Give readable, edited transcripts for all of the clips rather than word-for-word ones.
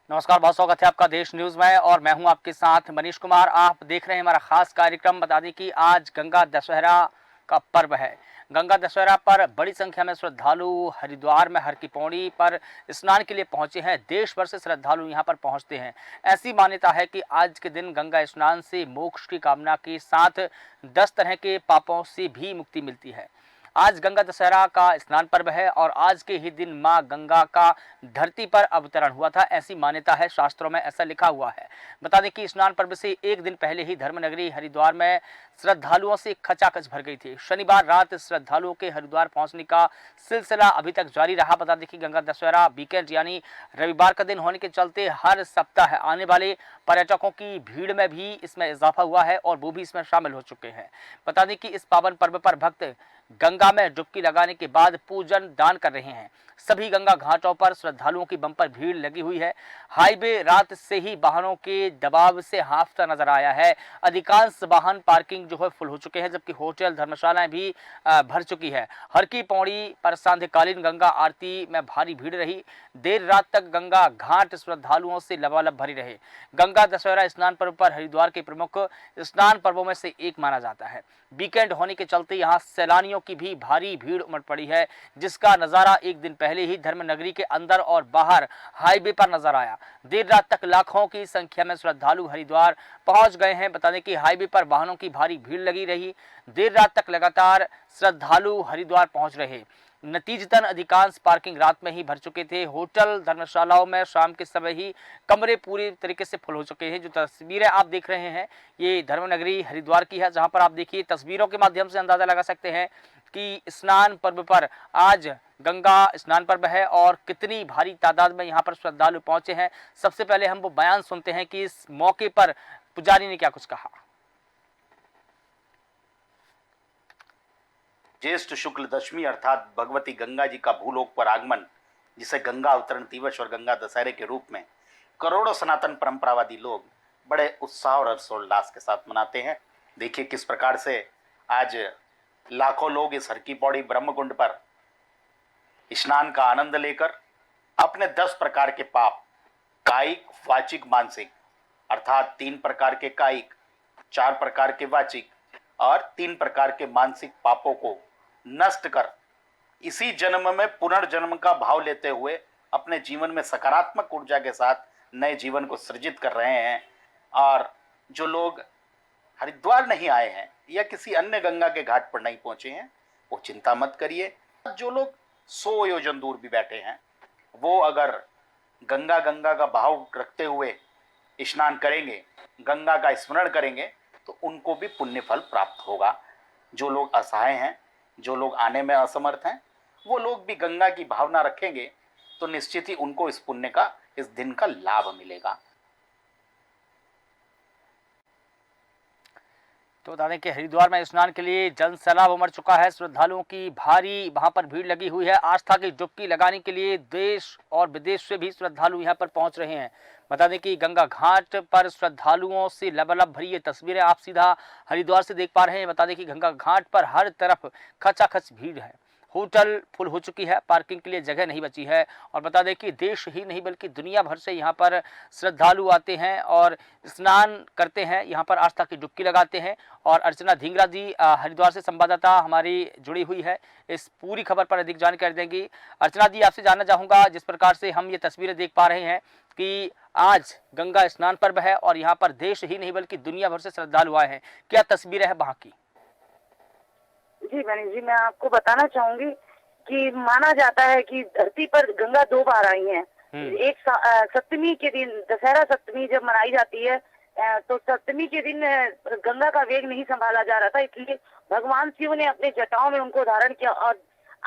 नमस्कार, बहुत स्वागत है आपका देश न्यूज में और मैं हूं आपके साथ मनीष कुमार। आप देख रहे हैं हमारा खास कार्यक्रम। बता दें कि आज गंगा दशहरा का पर्व है। गंगा दशहरा पर बड़ी संख्या में श्रद्धालु हरिद्वार में हर की पौड़ी पर स्नान के लिए पहुंचे हैं। देश भर से श्रद्धालु यहां पर पहुंचते हैं। ऐसी मान्यता है कि आज के दिन गंगा स्नान से मोक्ष की कामना के साथ 10 तरह के पापों से भी मुक्ति मिलती है। आज गंगा दशहरा का स्नान पर्व है और आज के ही दिन मां गंगा का धरती पर अवतरण हुआ था, ऐसी मान्यता है। शास्त्रों में ऐसा लिखा हुआ है। बता दें कि स्नान पर्व से एक दिन पहले ही धर्मनगरी हरिद्वार में श्रद्धालुओं से खचाखच भर गई थी। शनिवार रात श्रद्धालुओं के हरिद्वार पहुंचने का सिलसिला अभी तक जारी रहा। बता दें कि गंगा दशहरा वीकेंड यानी रविवार का दिन होने के चलते हर सप्ताह आने वाले पर्यटकों की भीड़ में भी इसमें इजाफा हुआ है और वो भी इसमें शामिल हो चुके हैं। बता दें कि इस पावन पर्व पर भक्त गंगा में डुबकी लगाने के बाद पूजन दान कर रहे हैं। सभी गंगा घाटों पर श्रद्धालुओं की बंपर भीड़ लगी हुई है। हाईवे रात से ही वाहनों के दबाव से हांफता नजर आया है। अधिकांश वाहन पार्किंग जो है फुल हो चुके हैं, जबकि होटल धर्मशालाएं भी भर चुकी है। हर की पौड़ी पर सांध्यकालीन गंगा आरती में भारी भीड़ रही। देर रात तक गंगा घाट श्रद्धालुओं से लबालब भरी रहे। गंगा दशहरा स्नान पर्व पर हरिद्वार के प्रमुख स्नान पर्वों में से एक माना जाता है। वीकेंड होने के चलते यहाँ सैलानियों की भी भारी भीड़ उमड़ पड़ी है, जिसका नजारा एक दिन पहले ही धर्मनगरी के अंदर और बाहर हाईवे पर नजर आया। देर रात तक लाखों की संख्या में श्रद्धालु हरिद्वार पहुंच गए हैं। बता दें कि हाईवे पर वाहनों की भारी भीड़ लगी रही। देर रात तक लगातार श्रद्धालु हरिद्वार पहुंच रहे। नतीजतन अधिकांश पार्किंग रात में ही भर चुके थे। होटल धर्मशालाओं में शाम के समय ही कमरे पूरी तरीके से फुल हो चुके हैं। जो तस्वीरें आप देख रहे हैं ये धर्मनगरी हरिद्वार की है, जहां पर आप देखिए तस्वीरों के माध्यम से अंदाजा लगा सकते हैं कि स्नान पर्व पर आज गंगा स्नान पर्व है और कितनी भारी तादाद में यहाँ पर श्रद्धालु पहुंचे हैं। सबसे पहले हम वो बयान सुनते हैं कि इस मौके पर पुजारी ने क्या कुछ कहा। ज्येष्ठ शुक्ल दशमी अर्थात भगवती गंगा जी का भूलोक पर आगमन, जिसे गंगा अवतरण दिवस और गंगा दशहरे के रूप में करोड़ों सनातन परंपरावादी लोग बड़े उत्साह और हर्षोल्लास के साथ मनाते हैं। देखिए किस प्रकार से आज लाखों लोग इस हर की पौड़ी ब्रह्मकुंड पर स्नान का आनंद लेकर अपने 10 प्रकार के पाप, कायिक, वाचिक, मानसिक अर्थात 3 प्रकार के कायिक, 4 प्रकार के वाचिक और 3 प्रकार के मानसिक पापों को नष्ट कर इसी जन्म में पुनर्जन्म का भाव लेते हुए अपने जीवन में सकारात्मक ऊर्जा के साथ नए जीवन को सृजित कर रहे हैं। और जो लोग हरिद्वार नहीं आए हैं या किसी अन्य गंगा के घाट पर नहीं पहुंचे हैं, वो चिंता मत करिए। जो लोग 100 योजन दूर भी बैठे हैं, वो अगर गंगा गंगा का भाव रखते हुए स्नान करेंगे, गंगा का स्मरण करेंगे, तो उनको भी पुण्य फल प्राप्त होगा। जो लोग असहाय हैं, जो लोग आने में असमर्थ हैं, वो लोग भी गंगा की भावना रखेंगे तो निश्चित ही उनको इस पुण्य का, इस दिन का लाभ मिलेगा। तो बता दें कि हरिद्वार में स्नान के लिए जन सैलाब उमड़ चुका है। श्रद्धालुओं की भारी वहां पर भीड़ लगी हुई है। आस्था की डुबकी लगाने के लिए देश और विदेश से भी श्रद्धालु यहां पर पहुंच रहे हैं। बता दें कि गंगा घाट पर श्रद्धालुओं से लबालब भरी ये तस्वीरें आप सीधा हरिद्वार से देख पा रहे हैं। बता दें कि गंगा घाट पर हर तरफ खचाखच भीड़ है। होटल फुल हो चुकी है, पार्किंग के लिए जगह नहीं बची है। और बता दें कि देश ही नहीं बल्कि दुनिया भर से यहाँ पर श्रद्धालु आते हैं और स्नान करते हैं, यहाँ पर आस्था की डुबकी लगाते हैं। और अर्चना धिंगरा जी हरिद्वार से संवाददाता हमारी जुड़ी हुई है, इस पूरी खबर पर अधिक जानकारी देंगी। अर्चना जी, आपसे जानना चाहूँगा, जिस प्रकार से हम ये तस्वीरें देख पा रहे हैं कि आज गंगा स्नान पर्व है और यहाँ पर देश ही नहीं बल्कि दुनिया भर से श्रद्धालु आए हैं, क्या तस्वीरें हैं वहाँ की? जी मनीष जी, मैं आपको बताना चाहूंगी कि माना जाता है कि धरती पर गंगा 2 बार आई हैं। एक सप्तमी के दिन, दशहरा सप्तमी जब मनाई जाती है, तो सप्तमी के दिन गंगा का वेग नहीं संभाला जा रहा था, इसलिए भगवान शिव ने अपने जटाओं में उनको धारण किया। और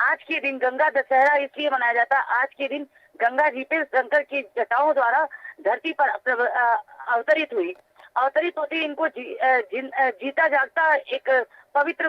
आज के दिन गंगा दशहरा इसलिए मनाया जाता है, आज के दिन गंगा जी पे शंकर की जटाओं द्वारा धरती पर अवतरित होती इनको जीता जागता एक पवित्र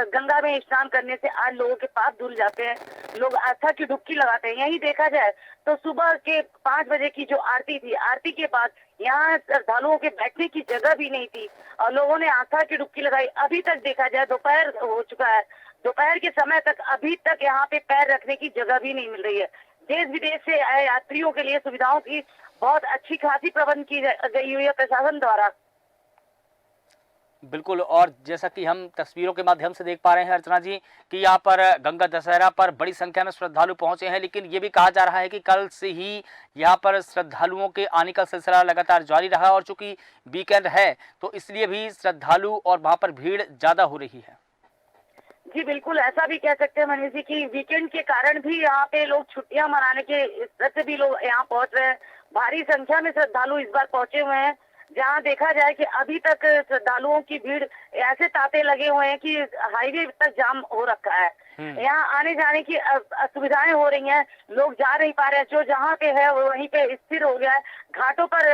गंगा में स्नान करने से आज लोगों के पाप धुल जाते हैं। लोग आस्था की डुबकी लगाते हैं। यही देखा जाए तो सुबह के 5 बजे की जो आरती थी, आरती के बाद यहाँ श्रद्धालुओं के बैठने की जगह भी नहीं थी और लोगों ने आस्था की डुबकी लगाई। अभी तक देखा जाए दोपहर हो चुका है, दोपहर के समय तक अभी तक यहाँ पे पैर रखने की जगह भी नहीं मिल रही है। देश विदेश से आए यात्रियों के लिए सुविधाओं की बहुत अच्छी खासी प्रबंध की गई हुई है प्रशासन द्वारा। बिल्कुल, और जैसा कि हम तस्वीरों के माध्यम से देख पा रहे हैं अर्चना जी कि यहाँ पर गंगा दशहरा पर बड़ी संख्या में श्रद्धालु पहुंचे हैं, लेकिन ये भी कहा जा रहा है कि कल से ही यहाँ पर श्रद्धालुओं के आने का सिलसिला लगातार जारी रहा और चूंकि वीकेंड है तो इसलिए भी श्रद्धालु और वहाँ पर भीड़ ज्यादा हो रही है। जी बिल्कुल, ऐसा भी कह सकते हैं मनीष जी कि वीकेंड के कारण भी यहाँ पे लोग छुट्टियां मनाने के स्तर से भी लोग यहाँ पहुंच रहे हैं। भारी संख्या में श्रद्धालु इस बार पहुंचे हुए हैं, जहाँ देखा जाए कि अभी तक श्रद्धालुओं की भीड़ ऐसे तांते लगे हुए हैं कि हाईवे तक जाम हो रखा है। यहाँ आने जाने की असुविधाएं हो रही हैं, लोग जा नहीं पा रहे हैं। जो जहाँ पे है वो वहीं पे स्थिर हो गया है। घाटों पर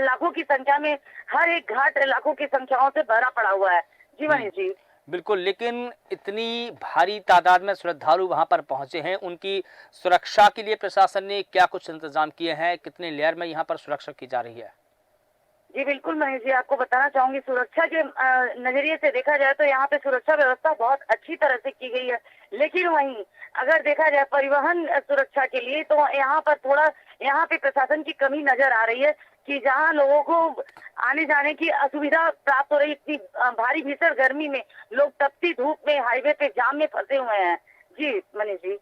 लाखों की संख्या में, हर एक घाट लाखों की संख्याओं से भरा पड़ा हुआ है। जी मनीष जी। बिल्कुल, लेकिन इतनी भारी तादाद में श्रद्धालु वहां पर पहुंचे हैं, उनकी सुरक्षा के लिए प्रशासन ने क्या कुछ इंतजाम किए हैं? कितने लेयर में यहाँ पर सुरक्षा की जा रही है? जी बिल्कुल मनीष जी, आपको बताना चाहूंगी सुरक्षा के नजरिए से देखा जाए तो यहाँ पे सुरक्षा व्यवस्था बहुत अच्छी तरह से की गई है। लेकिन वहीं अगर देखा जाए परिवहन सुरक्षा के लिए तो यहाँ पर थोड़ा यहाँ पे प्रशासन की कमी नजर आ रही है कि जहाँ लोगों को आने जाने की असुविधा प्राप्त हो रही, इतनी भारी भीषण गर्मी में लोग तपती धूप में हाईवे पे जाम में फंसे हुए हैं। जी मनीष जी।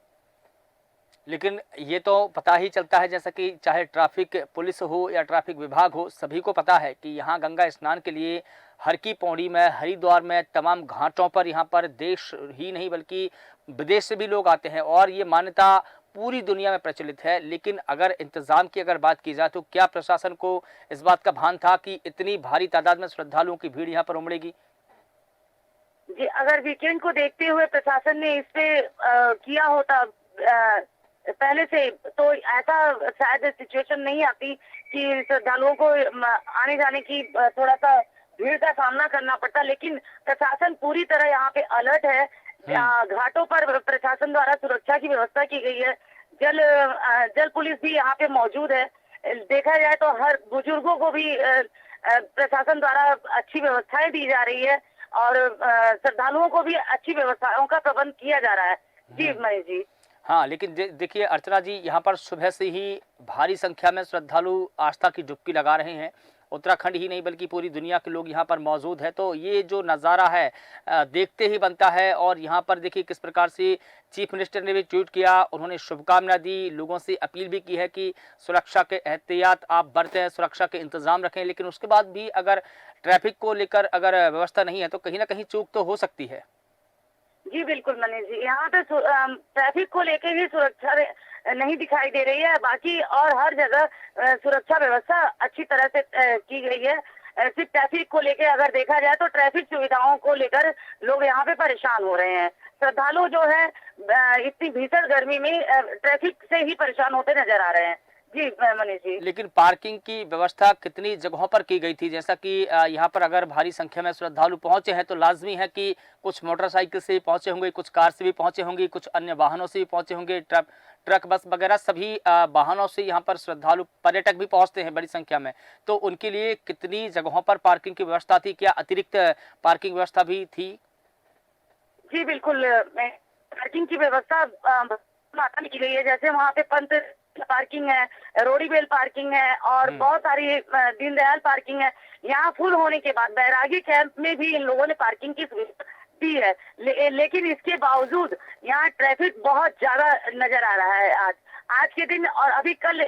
लेकिन ये तो पता ही चलता है, जैसा कि चाहे ट्रैफिक पुलिस हो या ट्रैफिक विभाग हो, सभी को पता है कि यहाँ गंगा स्नान के लिए हर की पौड़ी में, हरिद्वार में, तमाम घाटों पर यहाँ पर देश ही नहीं बल्कि विदेश से भी लोग आते हैं और ये मान्यता पूरी दुनिया में प्रचलित है। लेकिन अगर इंतजाम की अगर बात की जाए तो क्या प्रशासन को इस बात का भान था कि इतनी भारी तादाद में श्रद्धालुओं की भीड़ यहाँ पर उमड़ेगी? जी, अगर वीकेंड को देखते हुए प्रशासन ने इस पे किया होता पहले से तो ऐसा शायद सिचुएशन नहीं आती कि श्रद्धालुओं को आने जाने की थोड़ा सा भीड़ का सामना करना पड़ता। लेकिन प्रशासन पूरी तरह यहाँ पे अलर्ट है। घाटों पर प्रशासन द्वारा सुरक्षा की व्यवस्था की गई है। जल पुलिस भी यहाँ पे मौजूद है। देखा जाए तो हर बुजुर्गों को भी प्रशासन द्वारा अच्छी व्यवस्थाएं दी जा रही है और श्रद्धालुओं को भी अच्छी व्यवस्थाओं का प्रबंध किया जा रहा है। जी मनीष जी। हाँ, लेकिन देखिए अर्चना जी, यहाँ पर सुबह से ही भारी संख्या में श्रद्धालु आस्था की डुबकी लगा रहे हैं। उत्तराखंड ही नहीं बल्कि पूरी दुनिया के लोग यहाँ पर मौजूद है, तो ये जो नज़ारा है देखते ही बनता है। और यहाँ पर देखिए किस प्रकार से चीफ मिनिस्टर ने भी ट्वीट किया, उन्होंने शुभकामना दी, लोगों से अपील भी की है कि सुरक्षा के एहतियात आप बरतें, सुरक्षा के इंतजाम रखें। लेकिन उसके बाद भी अगर ट्रैफिक को लेकर अगर व्यवस्था नहीं है तो कहीं ना कहीं चूक तो हो सकती है। जी बिल्कुल मनीष जी, यहाँ पे ट्रैफिक को लेकर भी सुरक्षा नहीं दिखाई दे रही है। बाकी और हर जगह सुरक्षा व्यवस्था अच्छी तरह से की गई है। सिर्फ ट्रैफिक को लेकर अगर देखा जाए तो ट्रैफिक सुविधाओं को लेकर लोग यहाँ पे परेशान हो रहे हैं। श्रद्धालु जो है इतनी भीषण गर्मी में ट्रैफिक से ही परेशान होते नजर आ रहे हैं। जी मनीष जी। लेकिन पार्किंग की व्यवस्था कितनी जगहों पर की गई थी? जैसा कि यहाँ पर अगर भारी संख्या में श्रद्धालु पहुंचे हैं तो लाजमी है कि कुछ मोटरसाइकिल से पहुंचे होंगे, कुछ कार से भी पहुंचे होंगे, कुछ अन्य वाहनों से भी पहुंचे होंगे, ट्रक बस वगैरह सभी वाहनों से यहाँ पर श्रद्धालु पर्यटक भी पहुंचते हैं बड़ी संख्या में। तो उनके लिए कितनी जगहों पर पार्किंग की व्यवस्था थी? क्या अतिरिक्त पार्किंग व्यवस्था भी थी? जी बिल्कुल, पार्किंग की व्यवस्था मात्रा में की गई है। जैसे वहाँ पे पंत पार्किंग है, रोडीबेल पार्किंग है और बहुत सारी दीनदयाल पार्किंग है। यहाँ फुल होने के बाद बैरागी कैंप में भी इन लोगों ने पार्किंग की सुविधा दी है। लेकिन इसके बावजूद यहाँ ट्रैफिक बहुत ज्यादा नजर आ रहा है आज के दिन। और अभी कल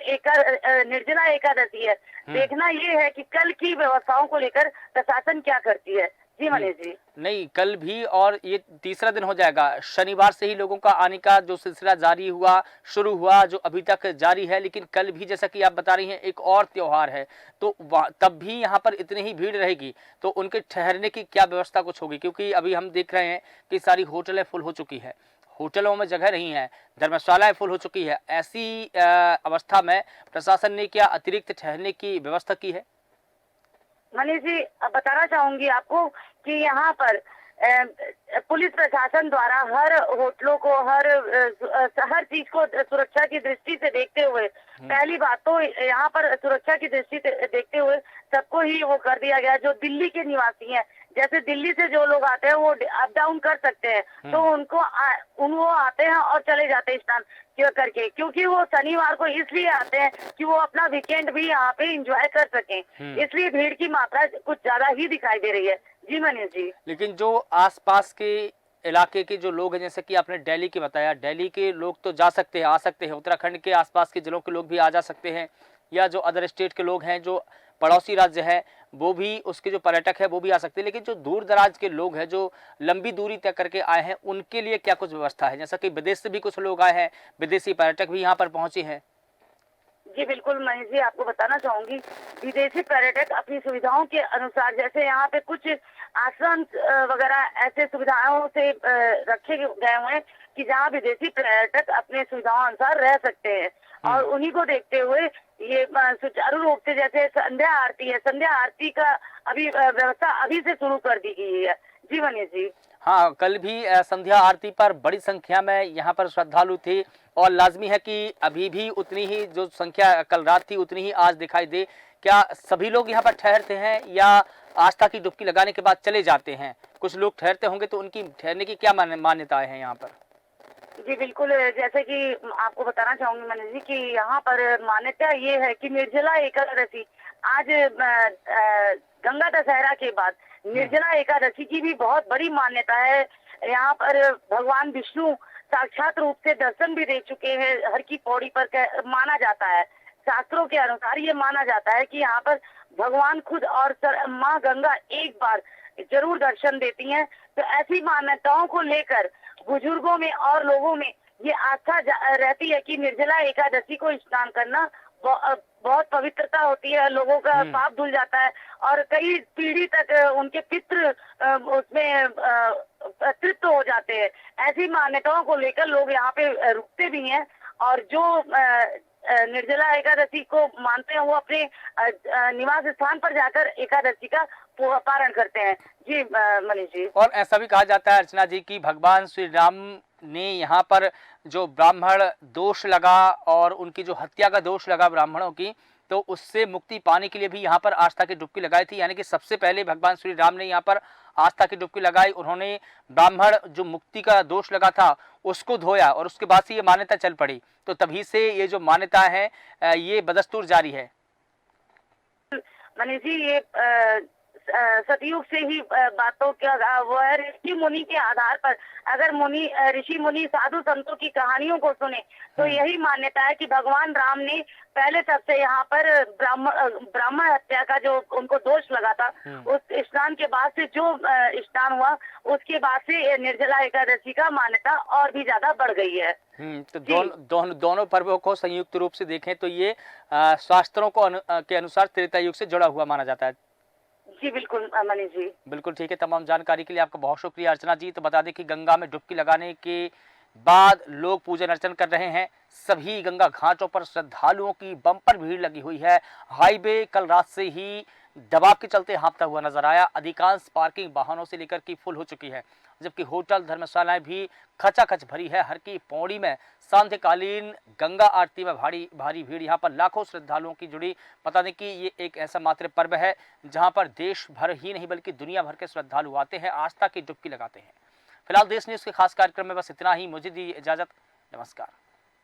निर्जला एकादशी है। देखना ये है कि कल की व्यवस्थाओं को लेकर प्रशासन क्या करती है। जी मनीष जी। नहीं, कल भी और ये तीसरा दिन हो जाएगा। शनिवार से ही लोगों का आने का जो सिलसिला शुरू हुआ जो अभी तक जारी है। लेकिन कल भी जैसा कि आप बता रही हैं एक और त्योहार है, तो तब भी यहाँ पर इतनी ही भीड़ रहेगी। तो उनके ठहरने की क्या व्यवस्था कुछ होगी? क्योंकि अभी हम देख रहे हैं कि सारी होटलें फुल हो चुकी है, होटलों में जगह नहीं है, धर्मशालाएं फुल हो चुकी है। ऐसी अवस्था में प्रशासन ने क्या अतिरिक्त ठहरने की व्यवस्था की है? मनीष जी, बताना चाहूंगी आपको कि यहाँ पर पुलिस प्रशासन द्वारा हर होटलों को हर चीज को सुरक्षा की दृष्टि से देखते हुए, पहली बात तो यहाँ पर सुरक्षा की दृष्टि से देखते हुए सबको ही वो कर दिया गया। जो दिल्ली के निवासी हैं, जैसे दिल्ली से जो लोग आते हैं वो अप डाउन कर सकते हैं, तो वो आते हैं और चले जाते हैं स्नान करके, क्योंकि वो शनिवार को इसलिए आते हैं कि वो अपना वीकेंड भी यहाँ पे एंजॉय कर सकें। इसलिए भीड़ की मात्रा कुछ ज्यादा ही दिखाई दे रही है। जी मनीष जी। लेकिन जो आसपास के इलाके के जो लोग हैं, जैसे कि आपने दिल्ली की बताया, दिल्ली के लोग तो जा सकते हैं, आ सकते हैं, उत्तराखंड के आसपास के जिलों के लोग भी आ जा सकते हैं, या जो अदर स्टेट के लोग हैं, जो पड़ोसी राज्य है, वो भी, उसके जो पर्यटक है वो भी आ सकते हैं। लेकिन जो दूर दराज के लोग हैं, जो लंबी दूरी तय करके आए हैं, उनके लिए क्या कुछ व्यवस्था है? जैसा कि विदेश से भी कुछ लोग आए हैं, विदेशी पर्यटक भी यहाँ पर पहुंचे हैं। जी बिल्कुल मनीष जी, आपको बताना चाहूंगी, विदेशी पर्यटक अपनी सुविधाओं के अनुसार, जैसे यहाँ पे कुछ आश्रम वगैरह ऐसे सुविधाओं से रखे गए हुए हैं कि जहाँ विदेशी पर्यटक अपने सुविधाओं अनुसार रह सकते हैं, और उन्हीं को देखते हुए ये सुचारू रूप से, जैसे संध्या आरती है, संध्या आरती का अभी व्यवस्था अभी से शुरू कर दी गई है। जी मनीष जी। हाँ, कल भी संध्या आरती पर बड़ी संख्या में यहाँ पर श्रद्धालु थे, और लाजमी है कि अभी भी उतनी ही जो संख्या कल रात थी उतनी ही आज दिखाई दे। क्या सभी लोग यहाँ पर ठहरते हैं या आस्था की डुबकी लगाने के बाद चले जाते हैं? कुछ लोग ठहरते होंगे, तो उनकी ठहरने की क्या मान्यताएं हैं यहाँ पर? जी बिल्कुल, जैसे कि आपको बताना चाहूंगी मनीष जी कि यहाँ पर मान्यता ये है कि निर्जला एकादशी आज गंगा दशहरा के बाद निर्जला एकादशी की भी बहुत बड़ी मान्यता है। यहाँ पर भगवान विष्णु साक्षात रूप से दर्शन भी दे चुके हैं हर की पौड़ी पर, माना जाता है। शास्त्रों के अनुसार ये माना जाता है कि यहाँ पर भगवान खुद और माँ गंगा एक बार जरूर दर्शन देती हैं। तो ऐसी मान्यताओं को लेकर बुजुर्गों में और लोगों में ये आस्था रहती है कि निर्जला एकादशी को स्नान करना बहुत पवित्रता होती है, लोगों का पाप धुल जाता है, और कई पीढ़ी तक उनके पितृ उसमें तृप्त हो जाते हैं। ऐसी मान्यताओं को लेकर लोग यहाँ पे रुकते भी हैं, और जो निर्जला एकादशी को मानते हैं वो अपने निवास स्थान पर जाकर एकादशी का पारण करते हैं। जी मनीष जी। और ऐसा भी कहा जाता है अर्चना जी की भगवान श्री राम ने यहाँ पर जो ब्राह्मण दोष लगा और उनकी जो हत्या का दोष लगा ब्राह्मणों की, तो उससे मुक्ति पाने के लिए भी यहाँ पर आस्था की डुबकी लगाई थी। यानी कि सबसे पहले भगवान श्री राम ने यहाँ पर आस्था की डुबकी लगाई, उन्होंने ब्राह्मण जो मुक्ति का दोष लगा था उसको धोया, और उसके बाद से ये मान्यता चल पड़ी। तो तभी से ये जो मान्यता है ये बदस्तूर जारी है। मनीष जी, ये सतयुग से ही बातों का वो है, ऋषि मुनि के आधार पर अगर ऋषि मुनि साधु संतों की कहानियों को सुने तो यही मान्यता है कि भगवान राम ने पहले सबसे यहाँ पर ब्राह्मण हत्या का जो उनको दोष लगा था, उस स्नान के बाद से जो स्नान हुआ उसके बाद से निर्जला एकादशी का मान्यता और भी ज्यादा बढ़ गई है। तो दोनों पर्वों को संयुक्त रूप से देखें तो ये शास्त्रों को के अनुसार त्रेता युग से जुड़ा हुआ माना जाता है। जी बिल्कुल मनीष जी। बिल्कुल ठीक है, तमाम जानकारी के लिए आपका बहुत शुक्रिया अर्चना जी। तो बता दें कि गंगा में डुबकी लगाने के बाद लोग पूजन अर्चन कर रहे हैं। सभी गंगा घाटों पर श्रद्धालुओं की बम्पर भीड़ लगी हुई है। हाईवे कल रात से ही दबाव के चलते हाँफता हुआ नजर आया। अधिकांश पार्किंग वाहनों से लेकर की फुल हो चुकी है, जबकि होटल धर्मशालाएं भी खचाखच भरी है। हर की पौड़ी में सांध्यकालीन गंगा आरती में भारी भीड़। यहाँ पर लाखों श्रद्धालुओं की जुड़ी। बता दें कि ये एक ऐसा मात्र पर्व है जहाँ पर देश भर ही नहीं बल्कि दुनिया भर के श्रद्धालु आते हैं, आस्था की डुबकी लगाते हैं। फिलहाल देश न्यूज़ के खास कार्यक्रम में बस इतना ही। मुझे दी इजाजत, नमस्कार।